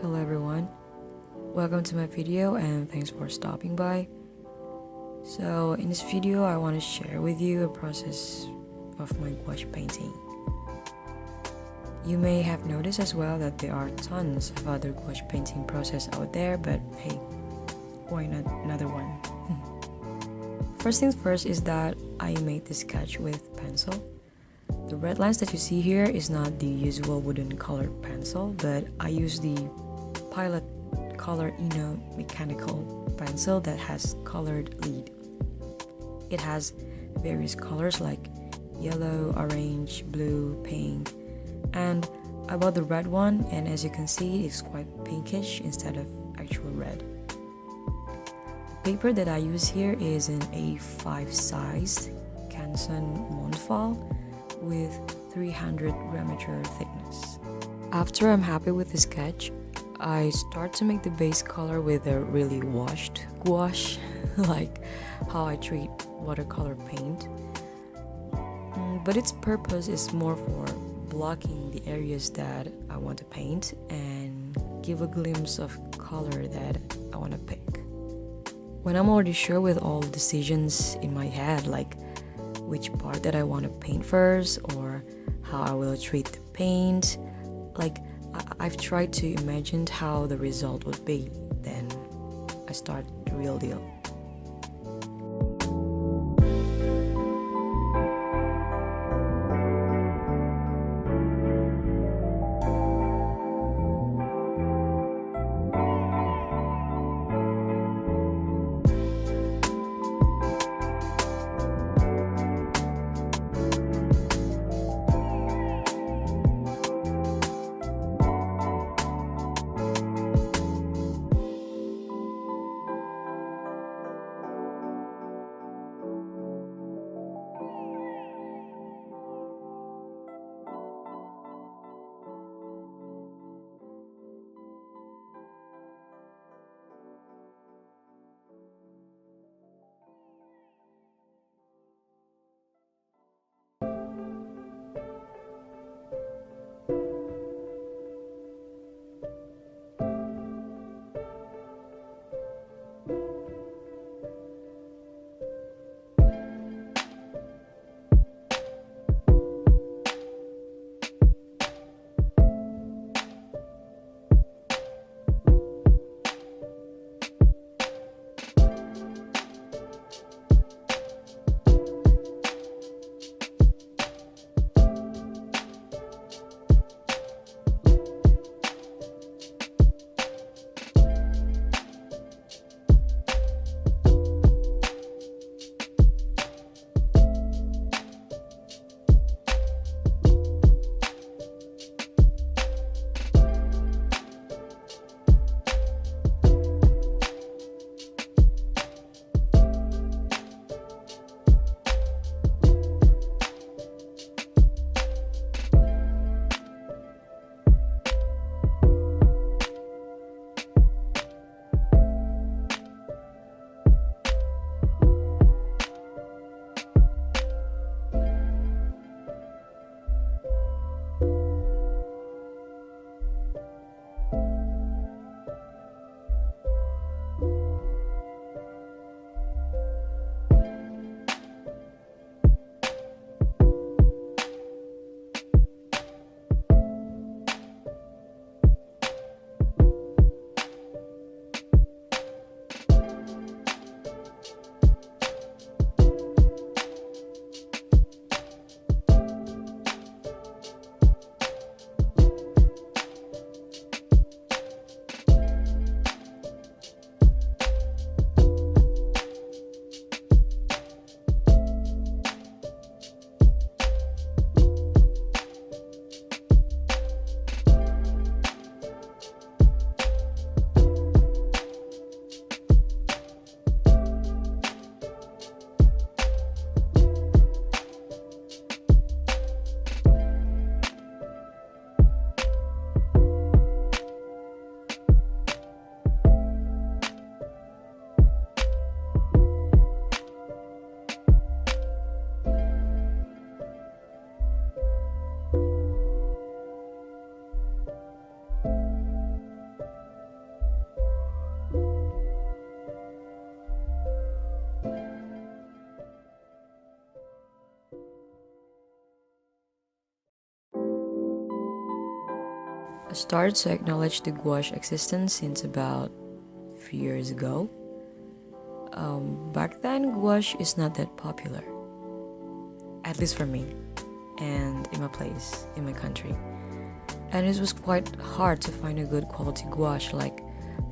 Hello everyone, welcome to my video and thanks for stopping by. So in this video I want to share with you a process of my gouache painting. You may have noticed as well that there are tons of other gouache painting process out there, but hey, why not another one? First things first is that I made this sketch with pencil. The red lines that you see here is not the usual wooden colored pencil, but I use the Pilot Color mechanical pencil that has colored lead. It has various colors like yellow, orange, blue, pink, and I bought the red one, and as you can see it's quite pinkish instead of actual red. The paper that I use here is an A5 size Canson Montval with 300 grammature thickness. After I'm happy with the sketch, I start to make the base color with a really washed gouache, like how I treat watercolor paint. But its purpose is more for blocking the areas that I want to paint and give a glimpse of color that I want to pick. When I'm already sure with all the decisions in my head, like which part that I want to paint first or how I will treat the paint, like I've tried to imagine how the result would be, then I start the real deal. I started to acknowledge the gouache existence since about a few years ago. Back then, gouache is not that popular, at least for me, and in my place, in my country. And it was quite hard to find a good quality gouache, like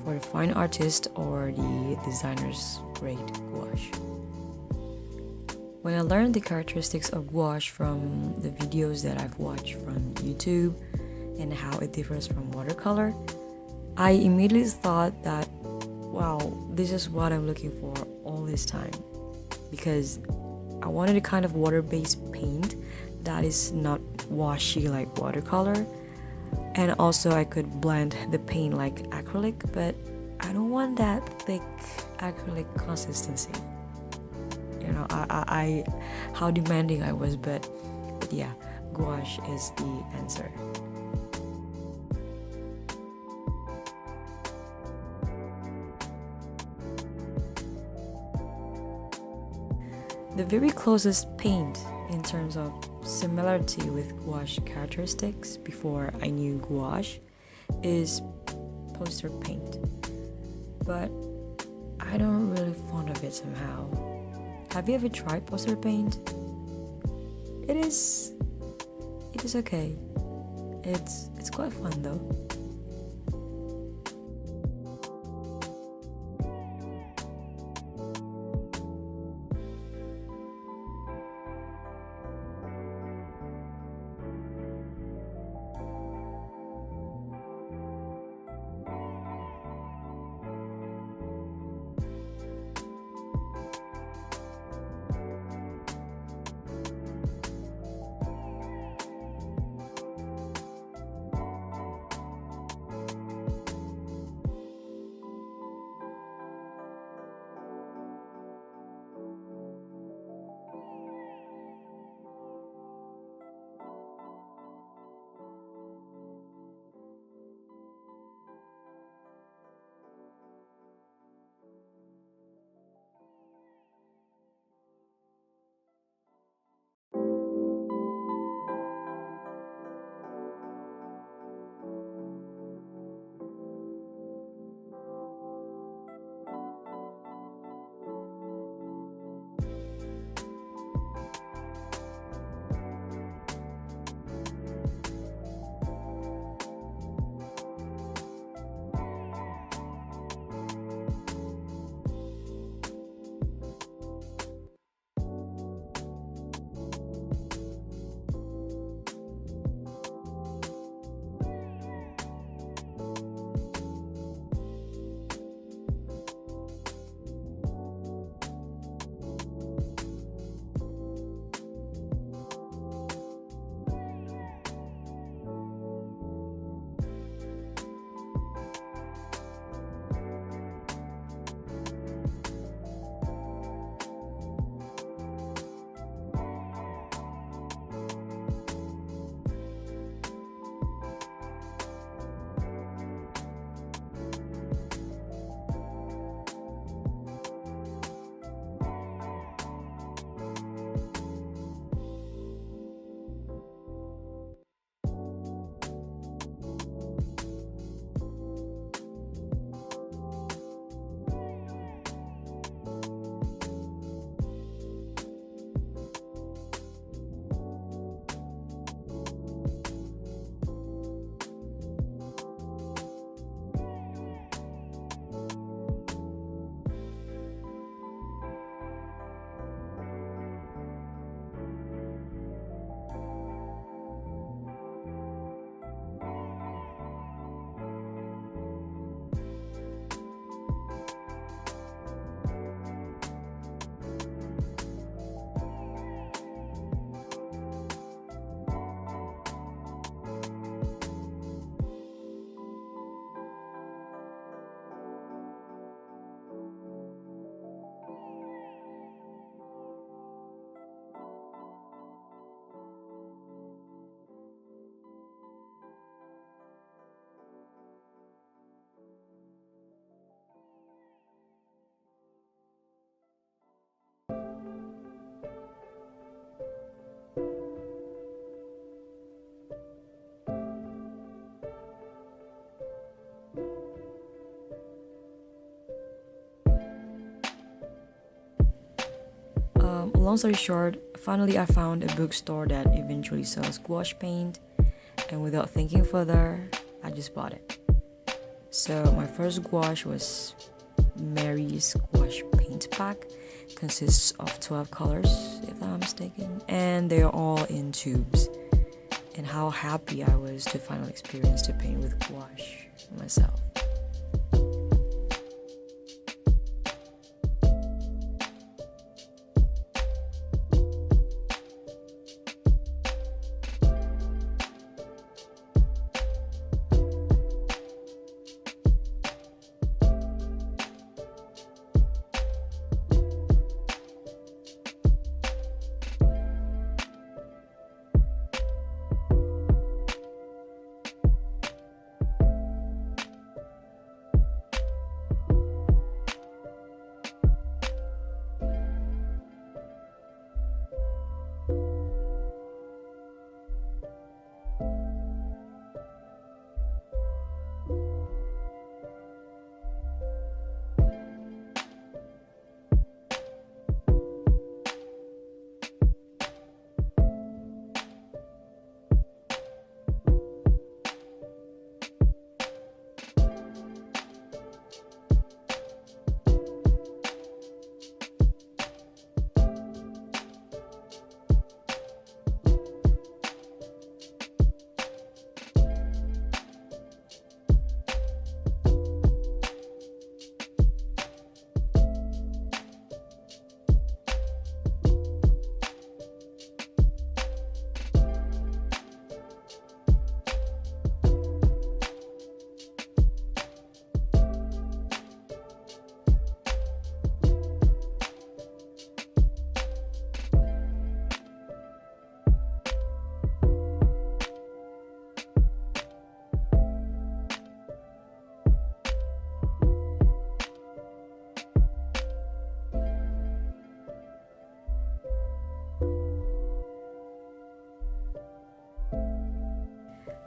for the fine artist or the designer's grade gouache. When I learned the characteristics of gouache from the videos that I've watched from YouTube and how it differs from watercolor, I immediately thought that, wow, this is what I'm looking for all this time, because I wanted a kind of water-based paint that is not washy like watercolor, and also I could blend the paint like acrylic, but I don't want that thick acrylic consistency. You know, I how demanding I was, but yeah, gouache is the answer. The very closest paint in terms of similarity with gouache characteristics before I knew gouache is poster paint, but I don't really fond of it somehow. Have you ever tried poster paint? It is okay. It's quite fun though. long story short, finally I found a bookstore that eventually sells gouache paint, and without thinking further, I just bought it. So my first gouache was Mary's Gouache Paint Pack. Consists of 12 colors, if I'm not mistaken, and they're all in tubes. And how happy I was to finally experience to paint with gouache myself.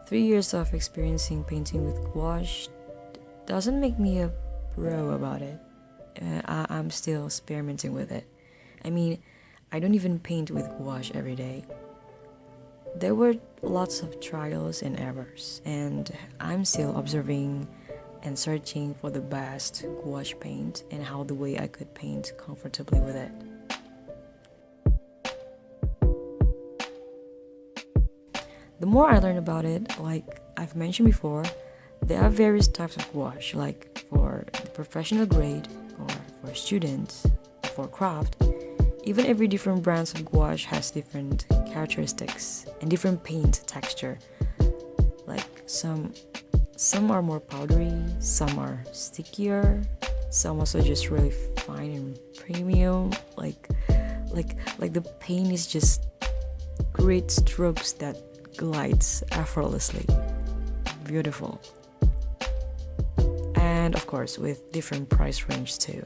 3 years of experiencing painting with gouache doesn't make me a pro about it. I'm still experimenting with it. I mean, I don't even paint with gouache every day. There were lots of trials and errors, and I'm still observing and searching for the best gouache paint and how the way I could paint comfortably with it. The more I learn about it, like I've mentioned before, there are various types of gouache, like for the professional grade, or for students, for craft. Even every different brands of gouache has different characteristics and different paint texture. Like some are more powdery, some are stickier, some also just really fine and premium. Like the paint is just great strokes that glides effortlessly. Beautiful. And of course with different price range too.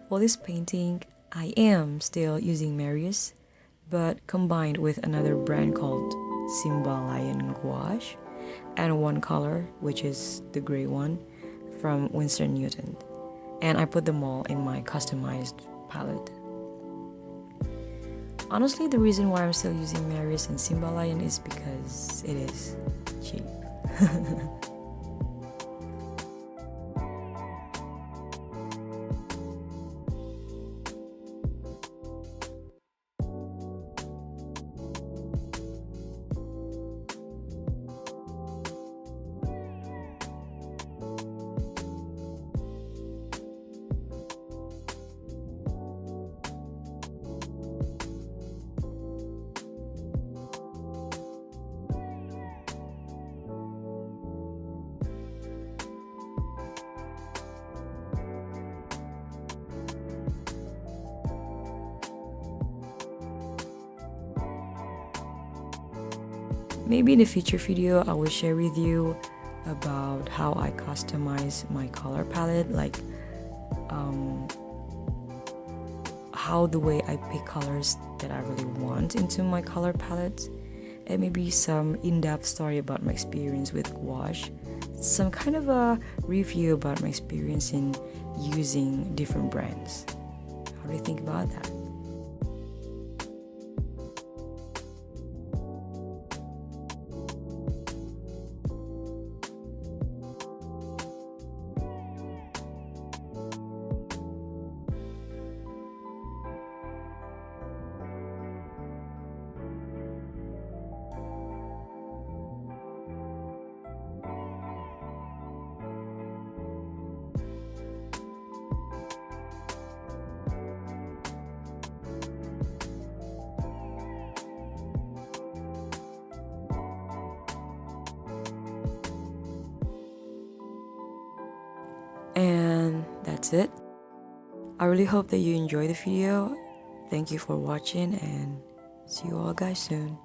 For this painting, I am still using Marius, but combined with another brand called Simbalion Gouache, and one color, which is the gray one, from Winsor Newton. And I put them all in my customized palette. Honestly, the reason why I'm still using Marius and Simbalion is because it is cheap. Maybe in a future video I will share with you about how I customize my color palette, like how the way I pick colors that I really want into my color palette, and maybe some in-depth story about my experience with gouache, some kind of a review about my experience in using different brands. How do you think about that? And that's it. I really hope that you enjoyed the video. Thank you for watching and see you all guys soon.